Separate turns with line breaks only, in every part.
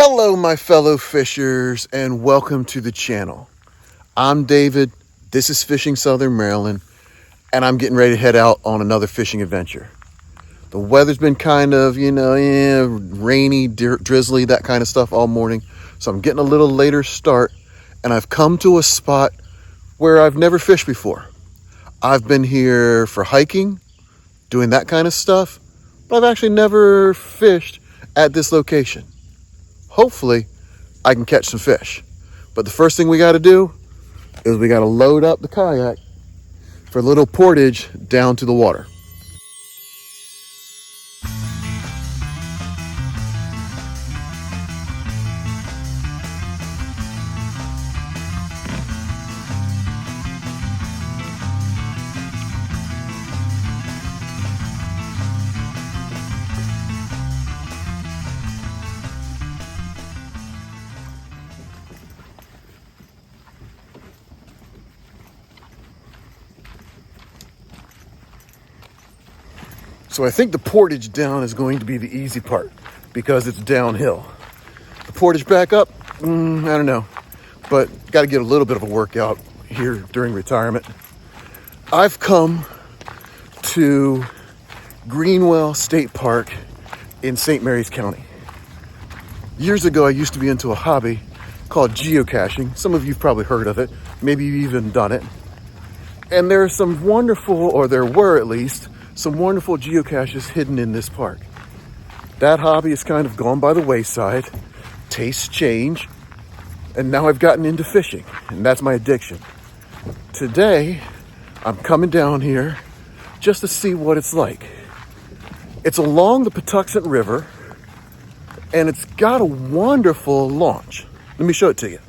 Hello, my fellow fishers, and welcome to the channel. I'm David. This is Fishing Southern Maryland, and I'm getting ready to head out on another fishing adventure. The weather's been kind of, rainy, drizzly, that kind of stuff all morning, so I'm getting a little later start, and I've come to a spot where I've never fished before. I've been here for hiking, doing that kind of stuff, but I've actually never fished at this location. Hopefully, I can catch some fish. But the first thing we got to do is we got to load up the kayak for a little portage down to the water. So I think the portage down is going to be the easy part because it's downhill. The portage back up, I don't know, but got to get a little bit of a workout here during retirement. I've come to Greenwell State Park in St. Mary's County. Years ago, I used to be into a hobby called geocaching. Some of you've probably heard of it. Maybe you've even done it. And there are some wonderful, or there were at least, some wonderful geocaches hidden in this park. That hobby has kind of gone by the wayside. Tastes change. And now I've gotten into fishing, and that's my addiction. Today, I'm coming down here just to see what it's like. It's along the Patuxent River, and it's got a wonderful launch. Let me show it to you.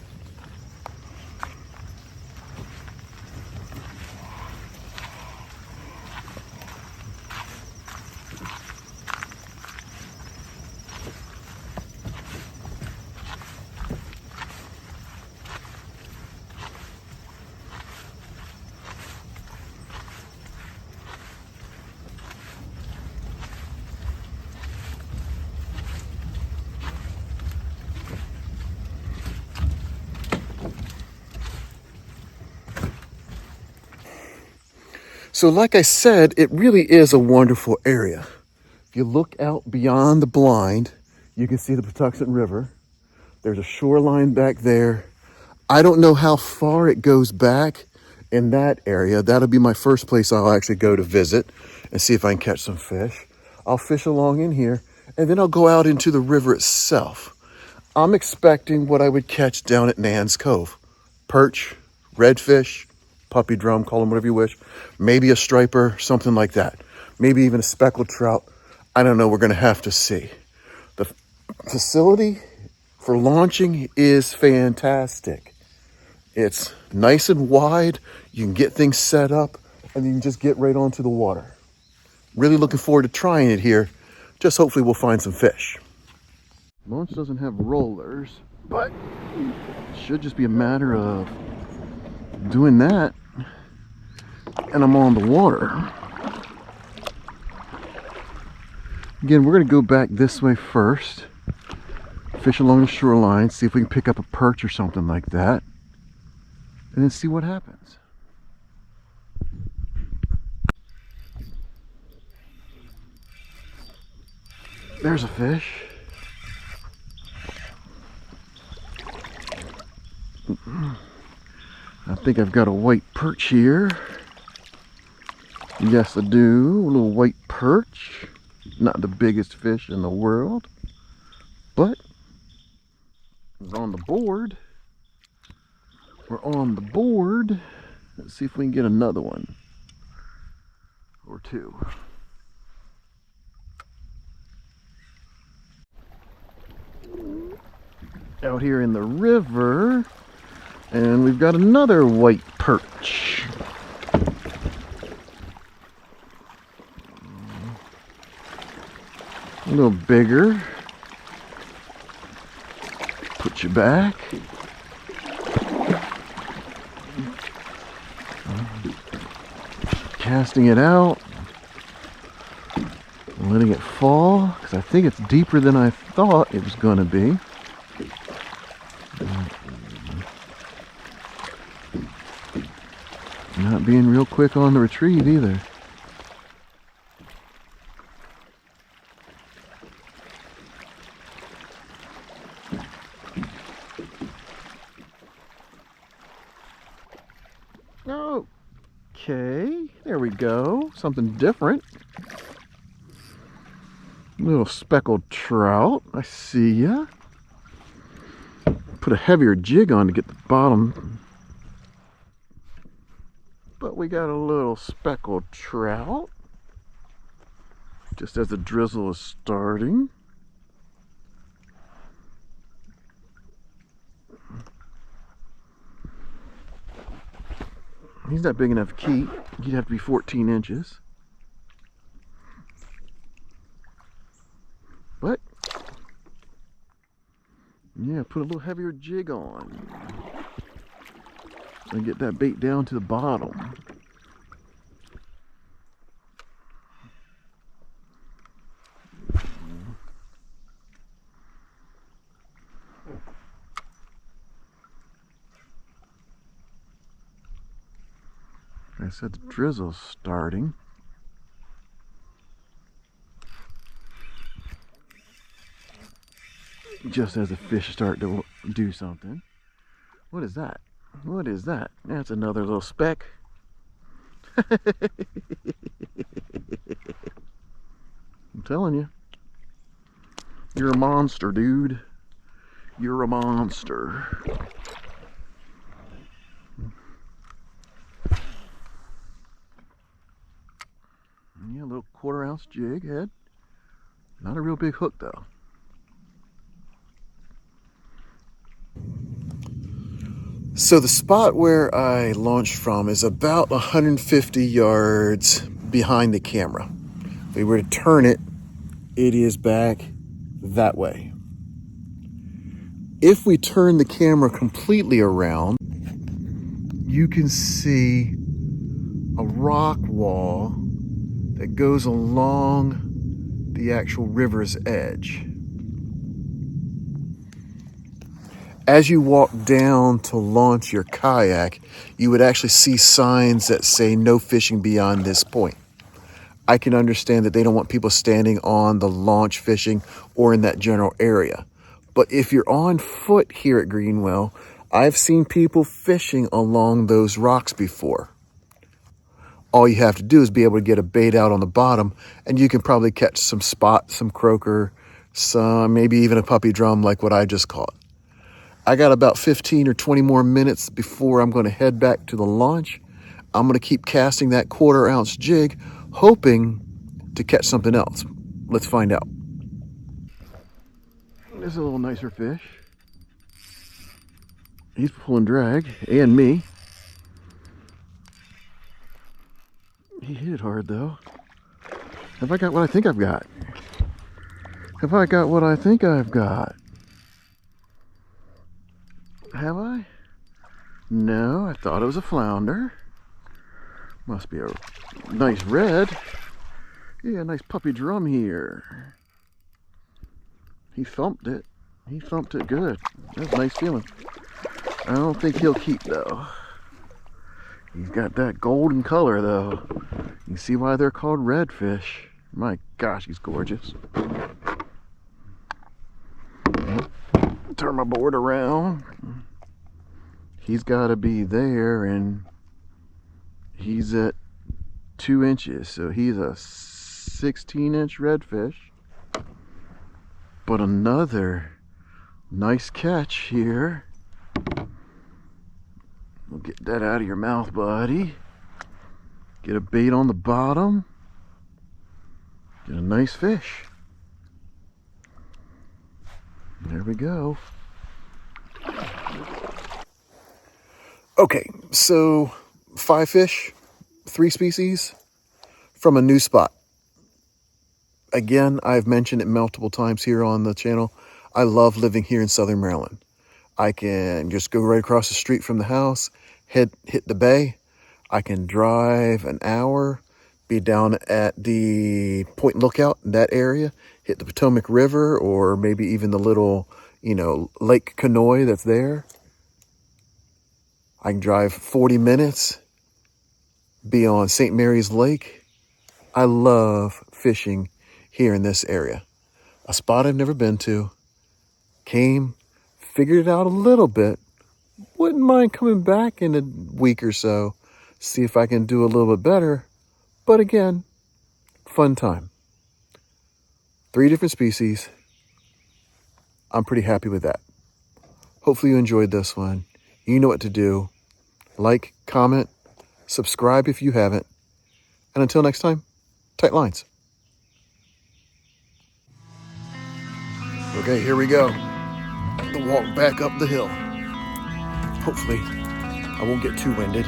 So like I said, it really is a wonderful area. If you look out beyond the blind, you can see the Patuxent River. There's a shoreline back there. I don't know how far it goes back in that area. That'll be my first place I'll actually go to visit and see if I can catch some fish. I'll fish along in here, and then I'll go out into the river itself. I'm expecting what I would catch down at Nan's Cove. Perch, redfish, puppy drum, call them whatever you wish. Maybe a striper, something like that. Maybe even a speckled trout. I don't know, we're gonna have to see. The facility for launching is fantastic. It's nice and wide. You can get things set up and you can just get right onto the water. Really looking forward to trying it here. Just hopefully we'll find some fish. Launch doesn't have rollers, but it should just be a matter of doing that and I'm on the water. Again, we're going to go back this way first, fish along the shoreline, see if we can pick up a perch or something like that, and then see what happens. There's a fish. I think I've got a white perch here. Yes, I do. A little white perch. Not the biggest fish in the world, but it's on the board. We're on the board. Let's see if we can get another one or two. Out here in the river, and we've got another white perch. A little bigger. Put you back. Casting it out. Letting it fall, because I think it's deeper than I thought it was going to be. Not being real quick on the retrieve either. Okay, there we go. Something different. Little speckled trout. I see ya. Put a heavier jig on to get the bottom. But we got a little speckled trout. Just as the drizzle is starting. He's not big enough to keep. He'd have to be 14 inches. But, yeah, put a little heavier jig on. And get that bait down to the bottom. Like I said, the drizzle's starting. Just as the fish start to do something. What is that? What is that? That's another little speck. I'm telling you. You're a monster, dude. You're a monster. Yeah, a little 1/4 ounce jig head. Not a real big hook though. So the spot where I launched from is about 150 yards behind the camera. If we were to turn it, it is back that way. If we turn the camera completely around, you can see a rock wall that goes along the actual river's edge. As you walk down to launch your kayak, you would actually see signs that say no fishing beyond this point. I can understand that they don't want people standing on the launch fishing or in that general area. But if you're on foot here at Greenwell, I've seen people fishing along those rocks before. All you have to do is be able to get a bait out on the bottom, and you can probably catch some spot, some croaker, some maybe even a puppy drum like what I just caught. I got about 15 or 20 more minutes before I'm going to head back to the launch. I'm going to keep casting that 1/4 ounce jig, hoping to catch something else. Let's find out. This is a little nicer fish. He's pulling drag, and me. He hit it hard though. Have I got what I think I've got? Have I got what I think I've got? Have I? No, I thought it was a flounder. Must be a nice red. Yeah, nice puppy drum here. He thumped it. He thumped it good. That's a nice feeling. I don't think he'll keep though. He's got that golden color though. You can see why they're called redfish. My gosh, he's gorgeous. Turn my board around. He's got to be there, and he's at 2 inches, so he's a 16-inch redfish. But another nice catch here. We'll get that out of your mouth, buddy. Get a bait on the bottom. Get a nice fish. There we go. Okay, so 5 fish, 3 species from a new spot. Again, I've mentioned it multiple times here on the channel. I love living here in Southern Maryland. I can just go right across the street from the house, hit the bay. I can drive an hour, be down at the Point Lookout, that area, hit the Potomac River, or maybe even the little, Lake Kenoi that's there. I can drive 40 minutes be on St. Mary's Lake. I love fishing here in this area. A spot I've never been to. Came, figured it out a little bit. Wouldn't mind coming back in a week or so, see if I can do a little bit better. But again, fun time. 3 different species. I'm pretty happy with that. Hopefully you enjoyed this one. You know what to do. Like, comment, subscribe if you haven't. And until next time, tight lines. Okay, here we go. The walk back up the hill. Hopefully, I won't get too winded.